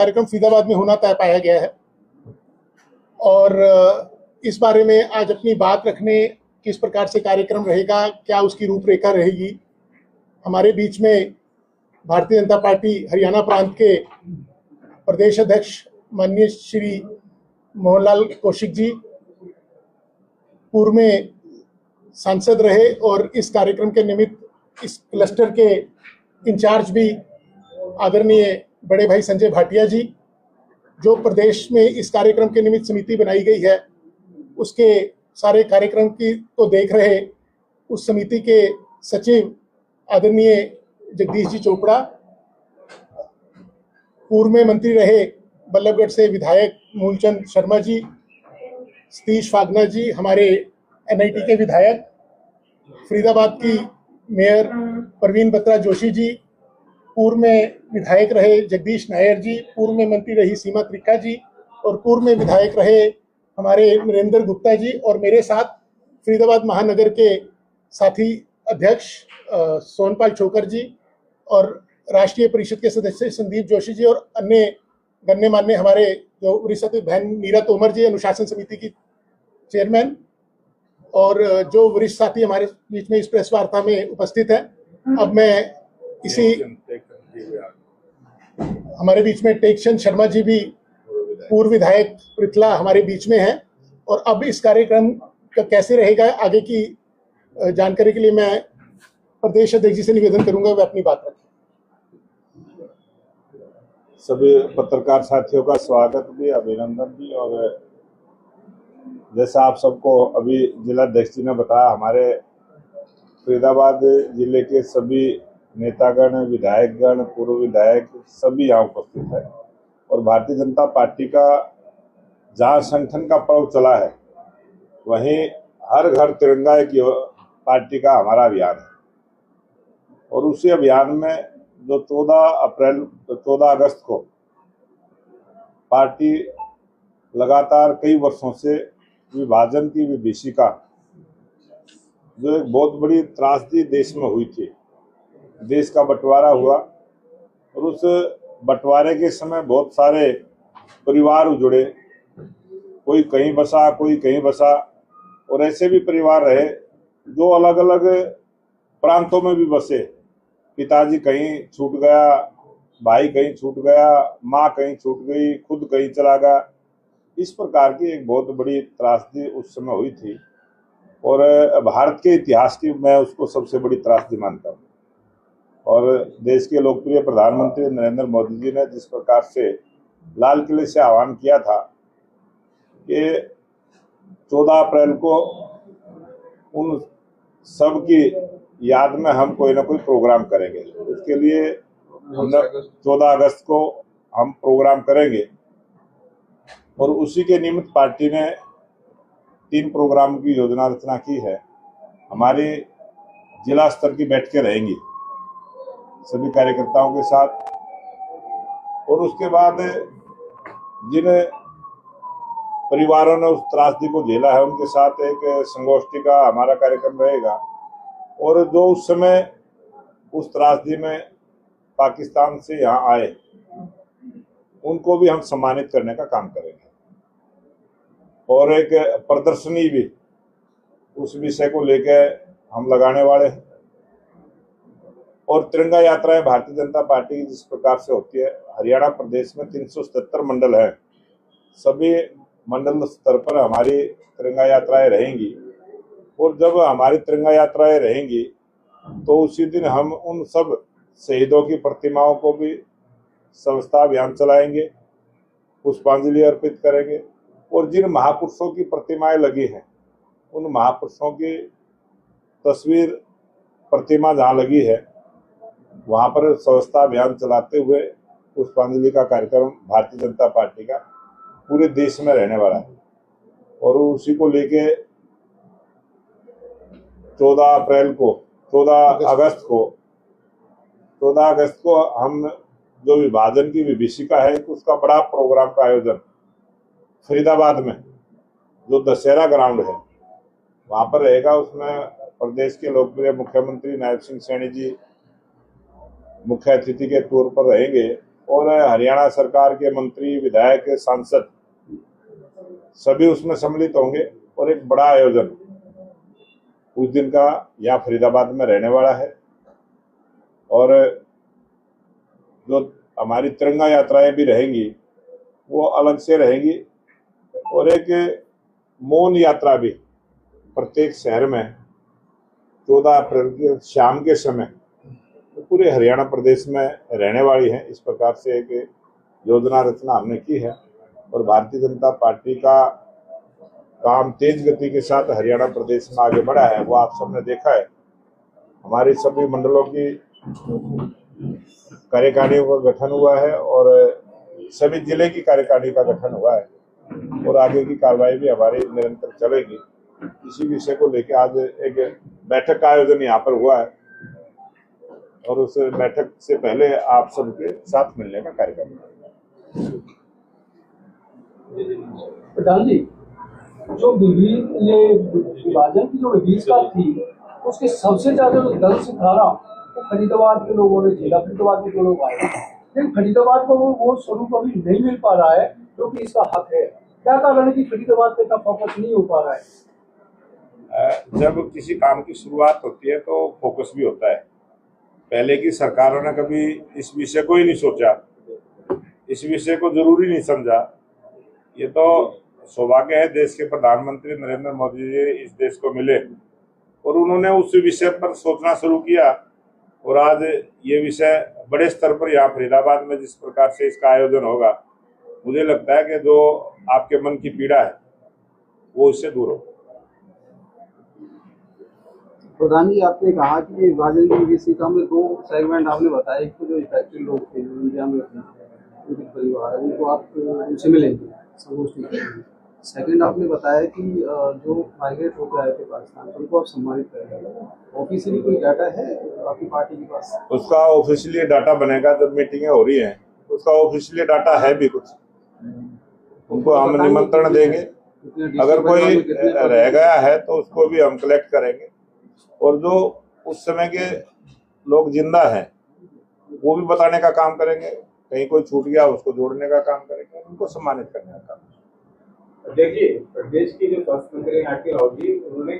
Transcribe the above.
कार्यक्रम फरीदाबाद में होना तय पाया गया है और इस बारे में आज अपनी बात रखने किस प्रकार से कार्यक्रम रहेगा, क्या उसकी रूपरेखा रहेगी। हमारे बीच में भारतीय जनता पार्टी हरियाणा प्रांत के प्रदेश अध्यक्ष माननीय श्री मोहनलाल कौशिक जी, पूर्व में सांसद रहे और इस कार्यक्रम के निमित्त इस क्लस्टर के इंचार्ज भी आदरणीय बड़े भाई संजय भाटिया जी, जो प्रदेश में इस कार्यक्रम के निमित्त समिति बनाई गई है उसके सारे कार्यक्रम की तो देख रहे उस समिति के सचिव आदरणीय जगदीश जी चोपड़ा, पूर्व में मंत्री रहे बल्लभगढ़ से विधायक मूलचंद शर्मा जी, सतीश फागना जी हमारे एनआईटी के विधायक, फरीदाबाद की मेयर परवीन बत्रा जोशी जी, पूर्व में विधायक रहे जगदीश नायर जी, पूर्व में मंत्री रही सीमा त्रिखा जी और पूर्व में विधायक रहे हमारे नरेंद्र गुप्ता जी, और मेरे साथ फरीदाबाद महानगर के साथी अध्यक्ष सोनपाल छोकर जी और राष्ट्रीय परिषद के सदस्य संदीप जोशी जी और अन्य गण्यमान्य हमारे जो वरिष्ठ बहन मीरा तोमर जी, अनुशासन समिति की चेयरमैन, और जो वरिष्ठ साथी हमारे बीच में इस प्रेस वार्ता में उपस्थित है। अब मैं इसी हमारे बीच में टेकचंद शर्मा जी भी पूर्व विधायक पृथला हमारे बीच में है, और अब इस कार्यक्रम का कैसे रहेगा आगे की जानकारी के लिए मैं प्रदेश अध्यक्ष जी से निवेदन करूंगा वे अपनी बात रखें। सभी पत्रकार साथियों का स्वागत भी, अभिनंदन भी। और जैसा आप सबको अभी जिला अध्यक्ष जी ने बताया, हमारे फरीदाबाद जिले के सभी नेतागण, विधायकगण, पूर्व विधायक सभी यहाँ उपस्थित है। और भारतीय जनता पार्टी का जहाँ संगठन का पर्व चला है वहीं हर घर तिरंगा एक पार्टी का हमारा अभियान है। और उसी अभियान में जो 14 अगस्त को पार्टी लगातार कई वर्षों से विभाजन की विभीषिका, जो एक बहुत बड़ी त्रासदी देश में हुई थी, देश का बंटवारा हुआ और उस बंटवारे के समय बहुत सारे परिवार उजड़े, कोई कहीं बसा कोई कहीं बसा, और ऐसे भी परिवार रहे जो अलग अलग प्रांतों में भी बसे। पिताजी कहीं छूट गया, भाई कहीं छूट गया, माँ कहीं छूट गई, खुद कहीं चला गया। इस प्रकार की एक बहुत बड़ी त्रासदी उस समय हुई थी और भारत के इतिहास की मैं उसको सबसे बड़ी त्रासदी मानता हूँ। और देश के लोकप्रिय प्रधानमंत्री नरेंद्र मोदी जी ने जिस प्रकार से लाल किले से आह्वान किया था कि 14 अप्रैल को उन सब की याद में हम कोई ना कोई प्रोग्राम करेंगे, उसके लिए हमने 14 अगस्त को हम प्रोग्राम करेंगे। और उसी के निमित्त पार्टी ने 3 प्रोग्राम की योजना रचना की है। हमारी जिला स्तर की बैठकें रहेंगी सभी कार्यकर्ताओं के साथ, और उसके बाद जिन परिवारों ने उस त्रासदी को झेला है उनके साथ एक संगोष्ठी का हमारा कार्यक्रम रहेगा। और जो उस समय उस त्रासदी में पाकिस्तान से यहाँ आए उनको भी हम सम्मानित करने का काम करेंगे। और एक प्रदर्शनी भी उस विषय को लेकर हम लगाने वाले हैं। और तिरंगा यात्राएं भारतीय जनता पार्टी की जिस प्रकार से होती है, हरियाणा प्रदेश में 377 मंडल हैं, सभी मंडल स्तर पर हमारी तिरंगा यात्राएं रहेंगी। और जब हमारी तिरंगा यात्राएं रहेंगी तो उसी दिन हम उन सब शहीदों की प्रतिमाओं को भी स्वच्छता अभियान चलाएंगे, पुष्पांजलि अर्पित करेंगे। और जिन महापुरुषों की प्रतिमाएं लगी हैं उन महापुरुषों की तस्वीर, प्रतिमा जहाँ लगी है वहाँ पर स्वच्छता अभियान चलाते हुए पुष्पांजलि का कार्यक्रम भारतीय जनता पार्टी का पूरे देश में रहने वाला है। और उसी को लेके 14 अगस्त को हम जो विभाजन की विभीषिका है उसका बड़ा प्रोग्राम का आयोजन फरीदाबाद में जो दशहरा ग्राउंड है वहाँ पर रहेगा। उसमें प्रदेश के लोकप्रिय मुख्यमंत्री नायब सिंह सैनी जी मुख्य अतिथि के तौर पर रहेंगे और हरियाणा सरकार के मंत्री, विधायक, सांसद सभी उसमें सम्मिलित होंगे और एक बड़ा आयोजन उस दिन का यहाँ फरीदाबाद में रहने वाला है। और जो हमारी तिरंगा यात्राएं भी रहेंगी वो अलग से रहेंगी और एक मौन यात्रा भी प्रत्येक शहर में 14 अप्रैल के शाम के समय तो पूरे हरियाणा प्रदेश में रहने वाली है। इस प्रकार से एक योजना रचना हमने की है और भारतीय जनता पार्टी का काम तेज गति के साथ हरियाणा प्रदेश में आगे बढ़ा है, वो आप सबने देखा है। हमारे सभी मंडलों की कार्यकारिणियों का गठन हुआ है और सभी जिले की कार्यकारिणी का गठन हुआ है और आगे की कार्रवाई भी हमारी निरंतर चलेगी। इसी विषय को लेकर आज एक बैठक का आयोजन यहाँ पर हुआ है और उस बैठक से पहले आप सबके साथ मिलने का कार्यक्रम है। प्रधान जी, जो ये विभाजन की जो विभीषिका थी उसके सबसे ज्यादा जो दल से धारा वो फरीदाबाद के लोगों ने झेला। फरीदाबाद के जो लोग आए, लेकिन फरीदाबाद को वो स्वरूप अभी नहीं मिल पा रहा है क्योंकि इसका हक है। क्या कारण है कि फरीदाबाद पे फोकस नहीं हो पा रहा है? जब किसी काम की शुरुआत होती है तो फोकस भी होता है। पहले की सरकारों ने कभी इस विषय को ही नहीं सोचा, इस विषय को जरूरी नहीं समझा। ये तो सौभाग्य है देश के प्रधानमंत्री नरेंद्र मोदी जी इस देश को मिले और उन्होंने उस विषय पर सोचना शुरू किया और आज ये विषय बड़े स्तर पर यहाँ फरीदाबाद में जिस प्रकार से इसका आयोजन होगा, मुझे लगता है कि जो आपके मन की पीड़ा है वो इससे दूर हो। प्रधान जी, आपने कहा कि ये विभाजन की विभीषिका में 2 सेगमेंट आपने बताया। एक तो जो इफेक्टेड लोग थे जो इंडिया में थे, उनके परिवार, उनको आप उनसे मिलेंगे, संगोष्ठी करेंगे। सेकंड आपने बताया कि जो माइग्रेट होकर आए थे पाकिस्तान, उनको आप सम्मानित करेंगे। ऑफिशियली कोई डाटा है आपकी पार्टी के पास? उसका ऑफिशियली डाटा बनेगा जब मीटिंगें हो रही हैं। उसका ऑफिशियली डाटा है भी कुछ, उनको हम निमंत्रण देंगे। अगर कोई रह गया है तो उसको भी हम कलेक्ट करेंगे और जो उस समय के लोग जिंदा हैं वो भी बताने का काम करेंगे। कहीं कोई छूट गया उसको जोड़ने का काम करेंगे, उनको सम्मानित करने का काम। देखिए, प्रदेश के जो स्वास्थ्य मंत्री आर के राव जी, उन्होंने